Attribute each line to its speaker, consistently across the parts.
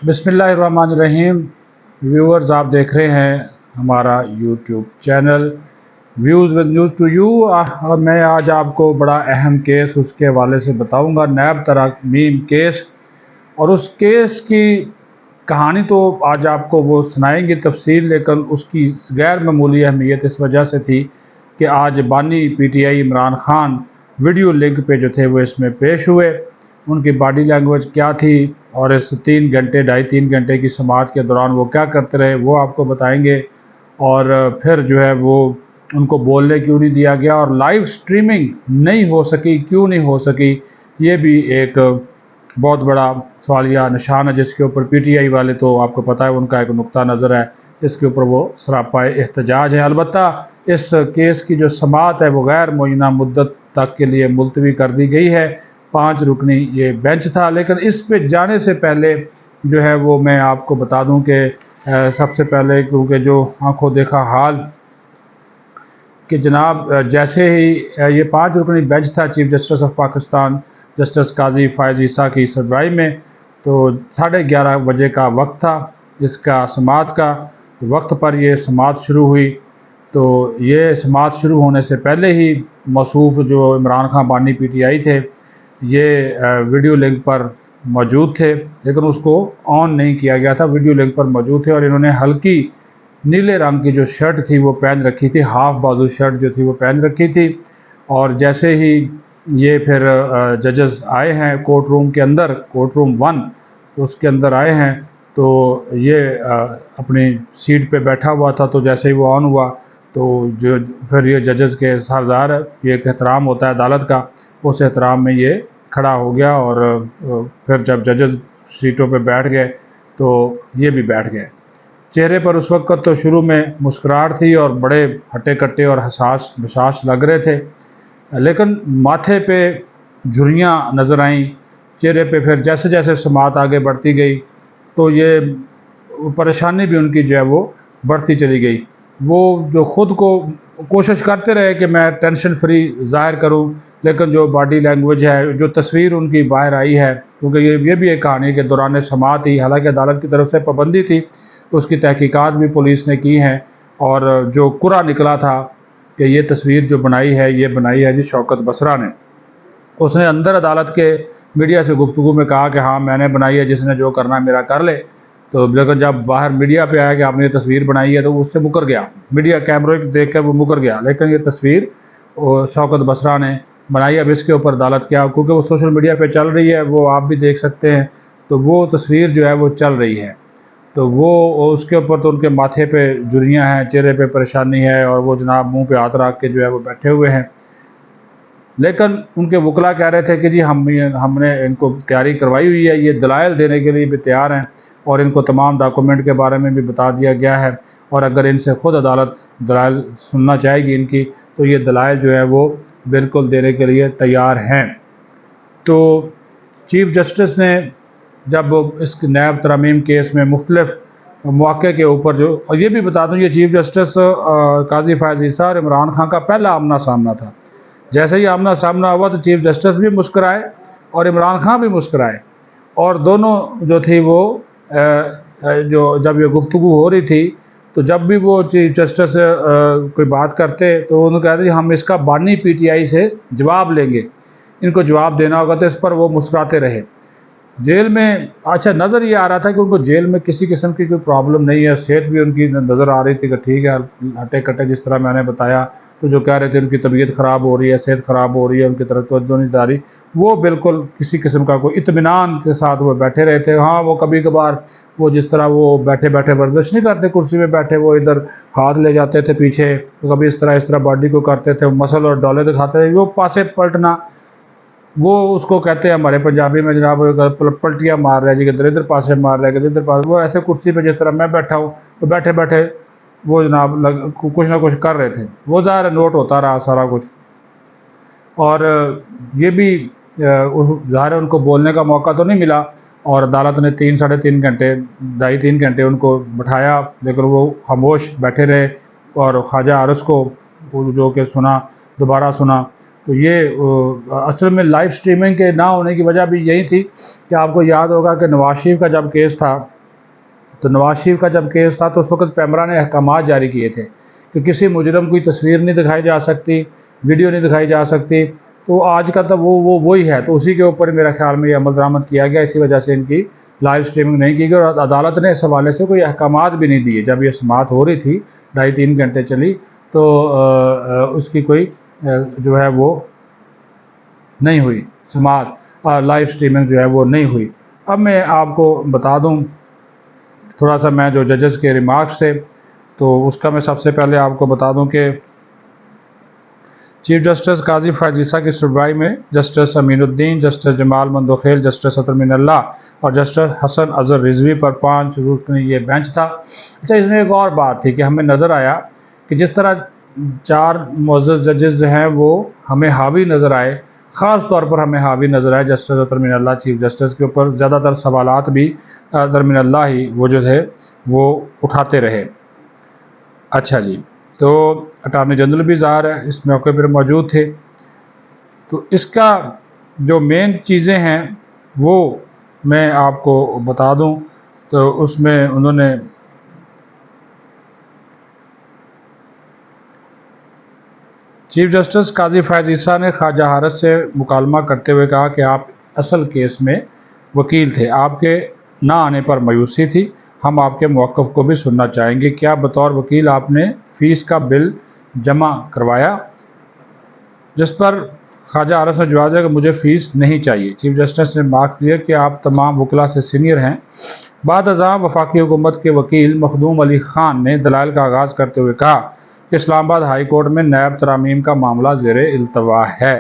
Speaker 1: बिस्मिल्लाहिर्रहमानिर्रहीम। व्यूअर्स, आप देख रहे हैं हमारा YouTube channel views with news to you. मैं आज आपको बड़ा अहम केस उसके हवाले से बताऊंगा, नैब तरमीम केस। और उस केस की कहानी तो आज आपको वो सुनाएंगे तफसील, लेकिन उसकी गैर मामूली अहमियत इस वजह से थी कि आज बानी PTI Imran Khan video link पे जो थे वो इसमें पेश हुए। उनकी बॉडी लैंग्वेज क्या थी और इस 3 घंटे की समाअत के दौरान वो क्या करते रहे वो आपको बताएंगे। और फिर जो है वो उनको बोलने क्यों नहीं दिया गया और लाइव स्ट्रीमिंग नहीं हो सकी, क्यों नहीं हो सकी, ये भी एक बहुत बड़ा सवालिया निशान है, जिसके ऊपर PTI वाले तो आपको पता है उनका एक नुक्ता नज़र है, इसके ऊपर वो सरापा एहतजाज है। अलबत्ता इस केस की जो समाअत है वो गैर मुय्यना मुद्दत तक के लिए मुलतवी कर दी गई है। 5 रुकनी ये बेंच था, लेकिन इस पे जाने से पहले जो है वो मैं आपको बता दूं कि सबसे पहले, क्योंकि जो आंखों देखा हाल कि जनाब जैसे ही ये 5 रुकनी बेंच था chief justice of Pakistan justice Qazi Faez Isa की सरबराही में, तो 11:30 बजे का वक्त था इसका समाअत का। तो वक्त पर ये समाअत शुरू हुई। तो ये समाअत शुरू होने से पहले ही मौसूफ जो इमरान खान बानी PTI थे ये वीडियो लिंक पर मौजूद थे, लेकिन उसको ऑन नहीं किया गया था। वीडियो लिंक पर मौजूद थे और इन्होंने हल्की नीले रंग की जो शर्ट थी वो पहन रखी थी, हाफ बाजू शर्ट जो थी वो पहन रखी थी। और जैसे ही ये फिर जजेस आए हैं कोर्ट रूम के अंदर, कोर्ट रूम 1 उसके अंदर आए हैं, तो ये अपनी सीट पे बैठा हुआ था। तो जैसे ही वो ऑन हुआ तो जो फिर ये जजेस के सरदार ये एक एहतराम होता है अदालत का, उस एहतराम में ये खड़ा हो गया। और फिर जब जजेस सीटों पे बैठ गए तो ये भी बैठ गए। चेहरे पर उस वक्त तो शुरू में मुस्कुराहट थी और बड़े हट्टे कट्टे और हसास बसास लग रहे थे, लेकिन माथे पे झुर्रियाँ नज़र आईं चेहरे पे। फिर जैसे जैसे समाअत आगे बढ़ती गई तो ये परेशानी भी उनकी जो है वो बढ़ती चली गई। वो जो ख़ुद को कोशिश करते रहे कि मैं टेंशन फ्री ज़ाहिर करूं, लेकिन जो बॉडी लैंग्वेज है, जो तस्वीर उनकी बाहर आई है, क्योंकि ये भी एक कहानी के दौरान समाअत ही, हालांकि अदालत की तरफ से पाबंदी थी तो उसकी तहकीकात भी पुलिस ने की हैं। और जो कुरा निकला था कि ये तस्वीर जो बनाई है ये बनाई है जी शौकत बसरा ने। उसने अंदर अदालत के मीडिया से गुफ्तगू में कहा कि हाँ मैंने बनाई है, जिसने जो करना है मेरा कर ले। तो लेकिन जब बाहर मीडिया पे आया कि आपने ये तस्वीर बनाई है तो उससे मुकर गया, मीडिया कैमरे देख कर वो मुकर गया। लेकिन ये तस्वीर शौकत बसरा ने बनाई। अब इसके ऊपर अदालत क्या, क्योंकि वो सोशल मीडिया पे चल रही है, वो आप भी देख सकते हैं, तो वो तस्वीर जो है वो चल रही है। तो वो उसके ऊपर तो उनके माथे पे झुर्रियाँ हैं, चेहरे पे परेशानी है और वो जनाब मुंह पे हाथ रख के जो है वो बैठे हुए हैं। लेकिन उनके वकला कह रहे थे कि जी हमने इनको तैयारी करवाई हुई है, ये दलाइल देने के लिए भी तैयार हैं और इनको तमाम डॉक्यूमेंट के बारे में भी बता दिया गया है। और अगर इनसे ख़ुद अदालत दलाइल सुनना चाहेगी इनकी, तो ये दलाइल जो है वो बिल्कुल देने के लिए तैयार हैं। तो चीफ जस्टिस ने जब इस नैब तरमीम केस में मुख्तलिफ मौक़े के ऊपर जो, और ये भी बता दूँ ये चीफ जस्टिस काजी फ़ायज़ ईसा और इमरान खान का पहला आमना सामना था। जैसे ही आमना सामना हुआ तो चीफ जस्टिस भी मुस्कराए और इमरान खान भी मुस्कराए, और दोनों जो थी वो जो जब ये गुफ्तगू हो रही थी तो जब भी वो चीफ जस्टिस कोई बात करते तो उन्होंने कहते हम इसका बानी PTI से जवाब लेंगे, इनको जवाब देना होगा। तो इस पर वो मुस्कुराते रहे। जेल में अच्छा नज़र ये आ रहा था कि उनको जेल में किसी किस्म की कोई प्रॉब्लम नहीं है, सेहत भी उनकी नज़र आ रही थी कि ठीक है, हट्टे कट्टे जिस तरह मैंने बताया। तो जो कह रहे थे उनकी तबीयत ख़राब हो रही है, सेहत ख़राब हो रही है, उनकी तरफ तवज्जो नहीं जा रही, वो बिल्कुल किसी किस्म का कोई इत्मीनान के साथ वो बैठे रहे थे। हाँ, वो कभी कभार वो जिस तरह वो बैठे बैठे वर्जिश नहीं करते कुर्सी में बैठे, वो इधर हाथ ले जाते थे पीछे, तो कभी इस तरह बॉडी को करते थे, मसल और डोले दिखाते थे, वो पासे पलटना, वो उसको कहते हैं हमारे पंजाबी में जनाब पलटियाँ मार रहे हैं जी, किधर इधर पासे मार रहे हैं, किधर इधर पासे। वो ऐसे कुर्सी पे जिस तरह मैं बैठा हूँ तो बैठे बैठे वो जनाब कुछ ना कुछ कर रहे थे। वो ज़ाहिर नोट होता रहा सारा कुछ। और ये भी ज़ाहिर उनको बोलने का मौका तो नहीं मिला, और अदालत ने 3-3.5 घंटे 2.5-3 घंटे उनको बिठाया, लेकिन वो खामोश बैठे रहे। और ख्वाजा आरस को जो कि सुना, दोबारा सुना, تو یہ اصل میں لائیو سٹریمنگ کے نہ ہونے کی وجہ بھی یہی تھی کہ آپ کو یاد ہوگا کہ نواز شریف کا جب کیس تھا تو اس وقت پیمرا نے احکامات جاری کیے تھے کہ کسی مجرم کوئی تصویر نہیں دکھائی جا سکتی، ویڈیو نہیں دکھائی جا سکتی۔ تو آج کا تو وہی ہے، تو اسی کے اوپر میرا خیال میں یہ عمل درآمد کیا گیا، اسی وجہ سے ان کی لائیو سٹریمنگ نہیں کی گئی، اور عدالت نے اس حوالے سے کوئی احکامات بھی نہیں دیے۔ جب یہ سماعت ہو رہی تھی 2.5-3 گھنٹے چلی، تو اس کی کوئی جو ہے وہ نہیں ہوئی سماعت، لائیو سٹریمنگ جو ہے وہ نہیں ہوئی۔ اب میں آپ کو بتا دوں تھوڑا سا، میں جو ججز کے ریمارکس تھے تو اس کا میں سب سے پہلے آپ کو بتا دوں کہ چیف جسٹس قاضی فائز عیسیٰ کی سربراہی میں جسٹس امین الدین، جسٹس جمال مندوخیل، جسٹس عطر من اللہ اور جسٹس حسن اظہر رضوی پر 5 رکنی یہ بینچ تھا۔ اچھا، اس میں ایک اور بات تھی کہ ہمیں نظر آیا کہ جس طرح 4 معزز ججز ہیں وہ ہمیں حاوی نظر آئے، خاص طور پر ہمیں حاوی نظر آئے جسٹس عطر من اللہ چیف جسٹس کے اوپر، زیادہ تر سوالات بھی عطر من اللہ ہی وہ جو تھے وہ اٹھاتے رہے۔ اچھا جی، تو اٹارنی جنرل بھی ظاہر ہے اس موقع پر موجود تھے، تو اس کا جو مین چیزیں ہیں وہ میں آپ کو بتا دوں۔ تو اس میں انہوں نے چیف جسٹس قاضی فائز عیسیٰ نے خواجہ حارث سے مکالمہ کرتے ہوئے کہا کہ آپ اصل کیس میں وکیل تھے، آپ کے نہ آنے پر مایوسی تھی، ہم آپ کے موقف کو بھی سننا چاہیں گے، کیا بطور وکیل آپ نے فیس کا بل جمع کروایا؟ جس پر خواجہ حارث نے جواب دیا کہ مجھے فیس نہیں چاہیے۔ چیف جسٹس نے مارکس دیا کہ آپ تمام وکلاء سے سینئر ہیں۔ بعد ازاں وفاقی حکومت کے وکیل مخدوم علی خان نے دلائل کا آغاز کرتے ہوئے کہا کہ اسلام آباد ہائی کورٹ میں نیب ترامیم کا معاملہ زیر التوا ہے۔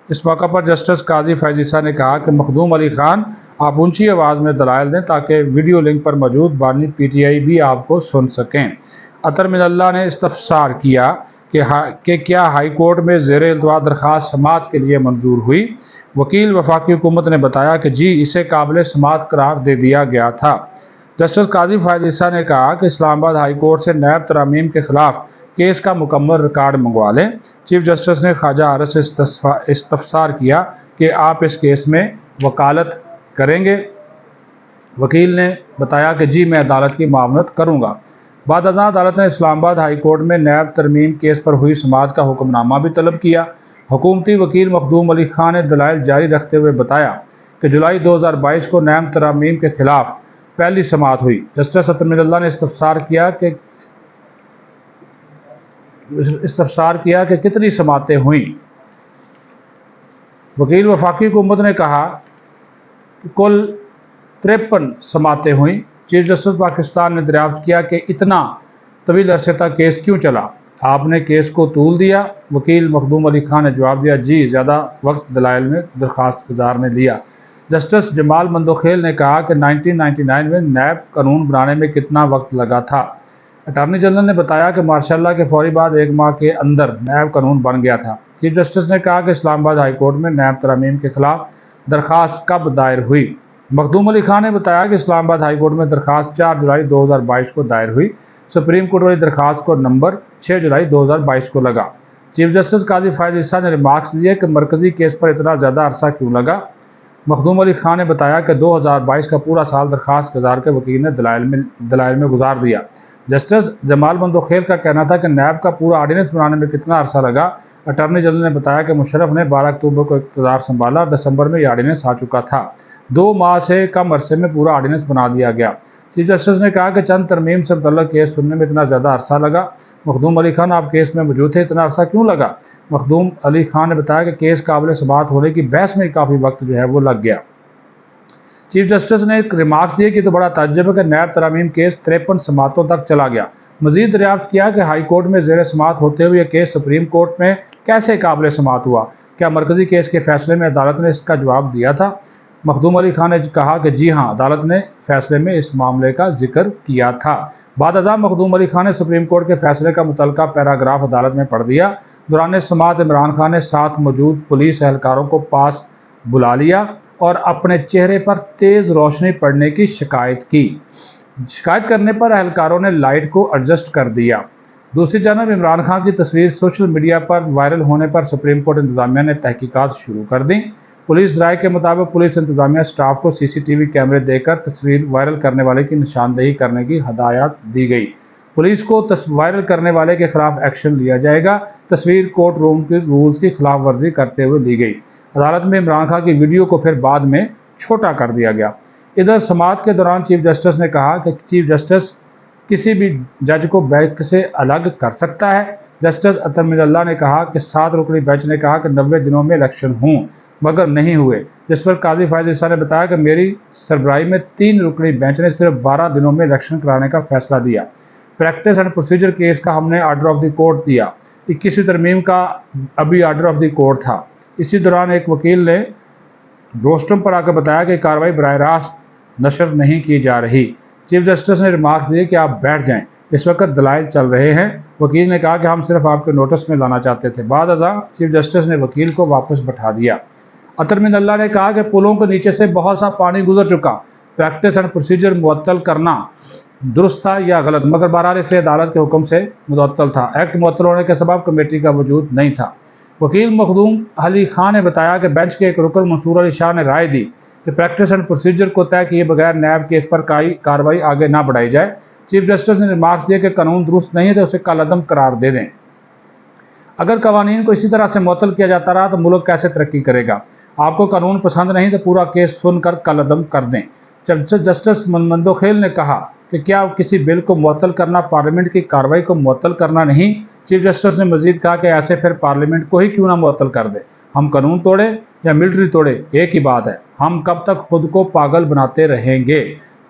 Speaker 1: اس موقع پر جسٹس قاضی فائز عیسیٰ نے کہا کہ مخدوم علی خان، آپ اونچی آواز میں دلائل دیں تاکہ ویڈیو لنک پر موجود بانی پی ٹی آئی بھی آپ کو سن سکیں۔ عطر من اللہ نے استفسار کیا کہ کیا ہائی کورٹ میں زیر التوا درخواست سماعت کے لیے منظور ہوئی؟ وکیل وفاقی حکومت نے بتایا کہ جی، اسے قابل سماعت قرار دے دیا گیا تھا۔ جسٹس قاضی فائز عیسیٰ نے کہا کہ اسلام آباد ہائی کورٹ سے نیب ترامیم کے خلاف کیس کا مکمل ریکارڈ منگوا لیں۔ چیف جسٹس نے خواجہ حارث سے استفسار کیا کہ آپ اس کیس میں وکالت کریں گے؟ وکیل نے بتایا کہ جی، میں عدالت کی معاونت کروں گا۔ بعد ازاں عدالت نے اسلام آباد ہائی کورٹ میں نیب ترمیم کیس پر ہوئی سماعت کا حکم نامہ بھی طلب کیا۔ حکومتی وکیل مخدوم علی خان نے دلائل جاری رکھتے ہوئے بتایا کہ جولائی 2022 کو نیب ترامیم کے خلاف پہلی سماعت ہوئی۔ جسٹس عطر من اللہ نے استفسار کیا کہ کتنی سماعتیں ہوئیں؟ وکیل وفاقی حکومت نے کہا کہ کل 53 سماعتیں ہوئیں۔ چیف جسٹس پاکستان نے دریافت کیا کہ اتنا طویل عرصے تک کیس کیوں چلا؟ آپ نے کیس کو طول دیا؟ وکیل مخدوم علی خان نے جواب دیا، جی، زیادہ وقت دلائل میں درخواست گزار نے لیا۔ جسٹس جمال مندوخیل نے کہا کہ 1999 میں نیب قانون بنانے میں کتنا وقت لگا تھا؟ اٹارنی جنرل نے بتایا کہ مارشاء اللہ کے فوری بعد 1 ماہ کے اندر نیب قانون بن گیا تھا۔ چیف جسٹس نے کہا کہ اسلام آباد ہائی کورٹ میں نیب ترامیم کے خلاف درخواست کب دائر ہوئی؟ مخدوم علی خان نے بتایا کہ اسلام آباد ہائی کورٹ میں درخواست 4 جولائی 2022 کو دائر ہوئی۔ سپریم کورٹ والی درخواست کو نمبر 6 جولائی 2022 کو لگا۔ چیف جسٹس قاضی فائز عیسیٰ نے ریمارکس دیے کہ مرکزی کیس پر اتنا زیادہ عرصہ کیوں لگا؟ مخدوم علی خان نے بتایا کہ 2022 کا پورا سال درخواست گزار کے وکیل نے دلائل میں گزار دیا۔ جسٹس جمال مندوخیل کا کہنا تھا کہ نیب کا پورا آرڈیننس بنانے میں کتنا عرصہ لگا؟ اٹارنی جنرل نے بتایا کہ مشرف نے 12 اکتوبر کو اقتدار سنبھالا اور دسمبر میں یہ آرڈیننس آ چکا تھا، 2 ماہ سے کم عرصے میں پورا آرڈیننس بنا دیا گیا۔ چیف جسٹس نے کہا کہ چند ترمیم سے متعلق کیس سننے میں اتنا زیادہ عرصہ لگا۔ مخدوم علی خان، آپ کیس میں موجود تھے، اتنا عرصہ کیوں لگا؟ مخدوم علی خان نے بتایا کہ کیس قابل سماعت ہونے کی بحث میں کافی وقت جو ہے وہ لگ گیا۔ چیف جسٹس نے ایک ریمارکس دیے کہ تو بڑا تعجب ہے کہ نیب ترامیم کیس 53 سماعتوں تک چلا گیا۔ مزید دریافت کیا کہ ہائی کورٹ میں زیر سماعت ہوتے ہوئے یہ کیس سپریم کورٹ میں کیسے قابل سماعت ہوا؟ کیا مرکزی کیس کے فیصلے میں عدالت نے اس کا جواب دیا تھا؟ مخدوم علی خان نے کہا کہ جی ہاں، عدالت نے فیصلے میں اس معاملے کا ذکر کیا تھا۔ بعد ازاں مخدوم علی خان نے سپریم کورٹ کے فیصلے کا متعلقہ پیراگراف عدالت میں پڑھ دیا۔ دوران سماعت عمران خان نے ساتھ موجود پولیس اہلکاروں کو پاس بلا لیا اور اپنے چہرے پر تیز روشنی پڑنے کی شکایت کی۔ شکایت کرنے پر اہلکاروں نے لائٹ کو ایڈجسٹ کر دیا۔ दूसरी जानब इमरान खान की तस्वीर सोशल मीडिया पर वायरल होने पर सुप्रीम कोर्ट इंतजामिया ने तहकीकात शुरू कर दी। पुलिस राय के मुताबिक पुलिस इंतजामिया स्टाफ को सीसीटीवी कैमरे देकर तस्वीर वायरल करने वाले की निशानदेही करने की हदायत दी गई। पुलिस को वायरल करने वाले के खिलाफ एक्शन लिया जाएगा। तस्वीर कोर्ट रूम के रूल्स की खिलाफ वर्जी करते हुए ली गई। अदालत में इमरान खान की वीडियो को फिर बाद में छोटा कर दिया गया। इधर समाअत के दौरान चीफ जस्टिस ने कहा कि चीफ जस्टिस किसी भी जज को बेंच से अलग कर सकता है। जस्टिस अतर मिनल्ला ने कहा कि 7 रुकनी बेंच ने कहा कि 90 दिनों में इलेक्शन हों मगर नहीं हुए, जिस पर काजी फायज ईसा ने बताया कि मेरी सरबराही में 3 रुकनी बेंच ने सिर्फ 12 दिनों में इलेक्शन कराने का फैसला दिया। प्रैक्टिस एंड प्रोसीजर केस का हमने आर्डर ऑफ द कोर्ट दिया। 21वीं तरमीम का अभी आर्डर ऑफ द कोर्ट था। इसी दौरान एक वकील ने रोस्टम पर आकर बताया कि कार्रवाई बराह रास्त नशर नहीं की जा रही। चीफ जस्टिस ने रिमार्क दिए कि आप बैठ जाएं, इस वक्त दलाइल चल रहे हैं। वकील ने कहा कि हम सिर्फ आपके नोटिस में लाना चाहते थे। बाद अज़ां चीफ जस्टिस ने वकील को वापस बैठा दिया। अतर मिनल्ला ने कहा कि पुलों के नीचे से बहुत सा पानी गुजर चुका, प्रैक्टिस एंड प्रोसीजर मुअत्तल करना दुरुस्त था या गलत, मगर बहरहाल इसे अदालत के हुक्म से मुअत्तल था। एक्ट मुअत्तल होने के सबब कमेटी का वजूद नहीं था। वकील मखदूम अली खान ने बताया कि बेंच के एक रुकन मंसूर अली शाह ने राय दी कि प्रैक्टिस एंड प्रोसीजर को तय किए बगैर नैब केस पर कार्रवाई आगे ना बढ़ाई जाए। चीफ जस्टिस ने रिमार्क्स दिए कि कानून दुरुस्त नहीं है तो उसे कलअदम करार दे दें। अगर कवानीन को इसी तरह से मुअत्तल किया जाता रहा तो मुल्क कैसे तरक्की करेगा। आपको कानून पसंद नहीं तो पूरा केस सुनकर कलअदम कर दें। जस्टिस मंदोखेल ने कहा कि क्या किसी बिल को मुअत्तल करना पार्लियामेंट की कार्रवाई को मुअत्तल करना नहीं। चीफ जस्टिस ने मजीद कहा कि ऐसे फिर पार्लियामेंट को ही क्यों ना मुअत्तल कर दे। हम कानून तोड़े या मिलिट्री तोड़े एक ही बात है, हम कब तक खुद को पागल बनाते रहेंगे।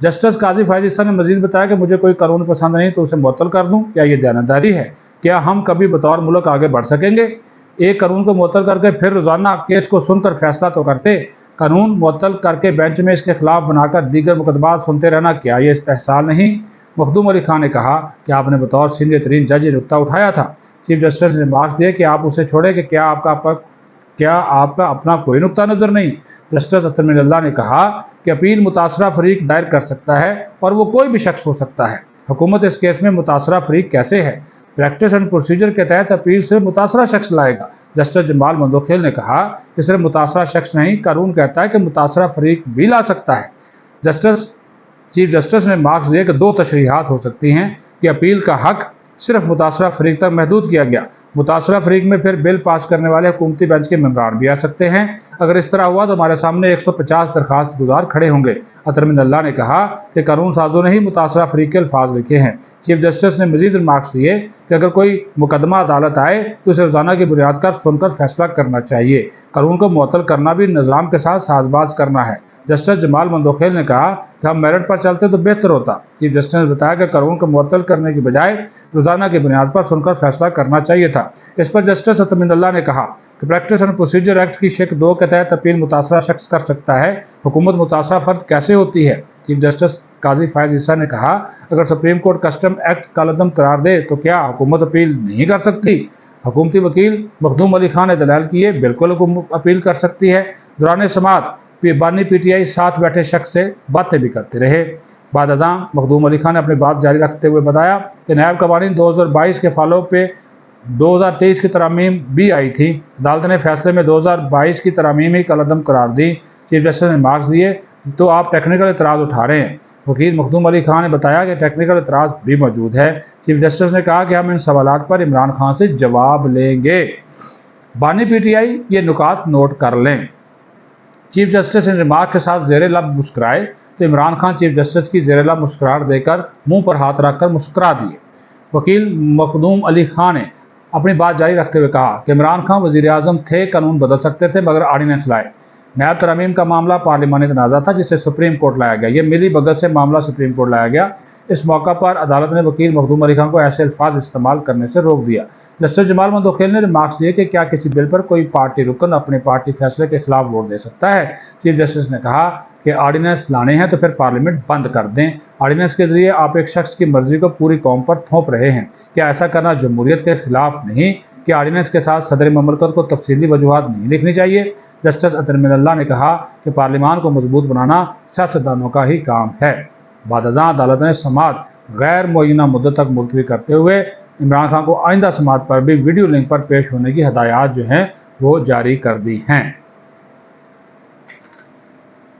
Speaker 1: जस्टिस काजी फायज ईसा ने मजीद बताया कि मुझे कोई कानून पसंद नहीं तो उसे मुअत्तल कर दूं, क्या ये दयानतदारी है? क्या हम कभी बतौर मुल्क आगे बढ़ सकेंगे? एक कानून को मुअत्तल करके फिर रोजाना केस को सुनकर फैसला तो करते। कानून मुअत्तल करके बेंच में इसके खिलाफ बनाकर दीगर मुकदमात सुनते रहना, क्या ये इस्तेहसाल नहीं? मखदूम अली खान ने कहा कि आपने बतौर सीनियर तरीन जज ये नुक्ता उठाया था। चीफ जस्टिस ने मार्क्स दिए कि आप उसे छोड़े कि क्या आपका अपना कोई नुक्ता नज़र नहीं। जस्टिस अतर मिनल्ला ने कहा कि अपील मुतासरा फरीक दायर कर सकता है और वो कोई भी शख्स हो सकता है। हुकूमत इस केस में मुतासरा फरीक कैसे है? प्रैक्टिस एंड प्रोसीजर के तहत अपील से मुतासरा शख्स लाएगा। जस्टिस जमाल मंदोखेल ने कहा कि सिर्फ मुतासरा शख्स नहीं, कानून कहता है कि मुतासरा फरीक भी ला सकता है। चीफ जस्टिस ने मार्क्स दिए कि 2 तशरीहात हो सकती हैं कि अपील का हक सिर्फ मुतासरा फरीक तक महदूद किया गया। मुतासरा फरीक में फिर बिल पास करने वाले हुकूमती बेंच के मेंबरान भी आ सकते हैं। अगर इस तरह हुआ तो हमारे सामने 150 दरखास्त गुजार खड़े होंगे। अतर मिनल्ला ने कहा कि कानून साजों ने ही मुतासरा फरीक के अल्फाज लिखे हैं। चीफ जस्टिस ने मजीद रिमार्क्स दिए कि अगर कोई मुकदमा अदालत आए तो इसे रोजाना की बुनियाद पर सुनकर फैसला करना चाहिए। कानून को मुअत्तल करना भी निज़ाम के साथ साजबाज करना है। जस्टिस जमाल मंदोखेल ने कहा कि हम मेरिट पर चलते तो बेहतर होता। चीफ जस्टिस ने बताया कि कानून को मुअत्तल करने की बजाय रोजाना की बुनियाद पर सुनकर फैसला करना चाहिए था। इस पर जस्टिस अतर मिनल्ला ने कहा कि प्रैक्टिस एंड प्रोसीजर एक्ट की शेक 2 के तहत अपील मुतासरा शख्स कर सकता है। हुकूमत मुतासरा फर्द कैसे होती है? चीफ जस्टिस काजी फायज ईसा ने कहा अगर सुप्रीम कोर्ट कस्टम एक्ट कलअदम करार दे तो क्या हुकूमत अपील नहीं कर सकती? हुकूमती वकील मखदूम अली खान ने दलाल किए, बिल्कुल अपील कर सकती है। दौरान समाअत बानी PTI साथ बैठे शख्स से बातें भी करते रहे। बाद अज़ां मखदूम अली खान ने अपनी बात जारी रखते हुए बताया कि नैब कवानीन 2022 के फॉलो पे 2023 की तरामीम भी आई थी। अदालत ने फैसले में 2022 की तरामीम ही कलअदम करार दी। चीफ जस्टिस ने मार्क्स दिए तो आप टेक्निकल एतराज़ उठा रहे हैं। वकील मखदूम अली खान ने बताया कि टेक्निकल एतराज़ भी मौजूद है। चीफ जस्टिस ने कहा कि हम इन सवालात पर इमरान खान से जवाब लेंगे। बानी PTI ये नुकात नोट कर लें। चीफ जस्टिस इन रिमार्क के साथ ज़ेरे लब मुस्कुराए तो इमरान खान चीफ जस्टिस की ज़ेरे लब मुस्कुराहट देकर मुंह पर हाथ रखकर मुस्कुरा दिए। वकील मखदूम अली खान ने अपनी बात जारी रखते हुए कहा कि इमरान खान वज़ीर-ए-आज़म थे, कानून बदल सकते थे मगर आर्डिनेंस लाए। नैब तरमीम का मामला पार्लिमानी तनाज़ा था जिसे सुप्रीम कोर्ट लाया गया। ये मिली भगत से मामला सुप्रीम कोर्ट लाया गया। इस मौका पर अदालत ने वकील मखदूम अली खान को ऐसे अल्फाज इस्तेमाल करने से रोक दिया। जस्टिस जमाल मंदोखेल ने रिमार्क्स दिए कि क्या किसी बिल पर कोई पार्टी रुकन अपने पार्टी फैसले के खिलाफ वोट दे सकता है? चीफ जस्टिस ने कहा कि आर्डिनेंस लाने हैं तो फिर पार्लियामेंट बंद कर दें। आर्डिनेंस के जरिए आप एक शख्स की मर्जी को पूरी कौम पर थोप रहे हैं। क्या ऐसा करना जमहूरियत के खिलाफ नहीं? कि आर्डिनेंस के साथ सदर ममलकत को तफसीली वजूहात नहीं लिखनी चाहिए? जस्टिस अतर मिनल्ला ने कहा कि पार्लियामान को मजबूत बनाना सियासतदानों का ही काम है। बाद अज़ां अदालत ने समाअत गैर मुअय्यना मुद्दत तक मुलतवी करते हुए عمران خان کو آئندہ سماعت پر بھی ویڈیو لنک پر پیش ہونے کی ہدایات جو ہیں وہ جاری کر دی ہیں۔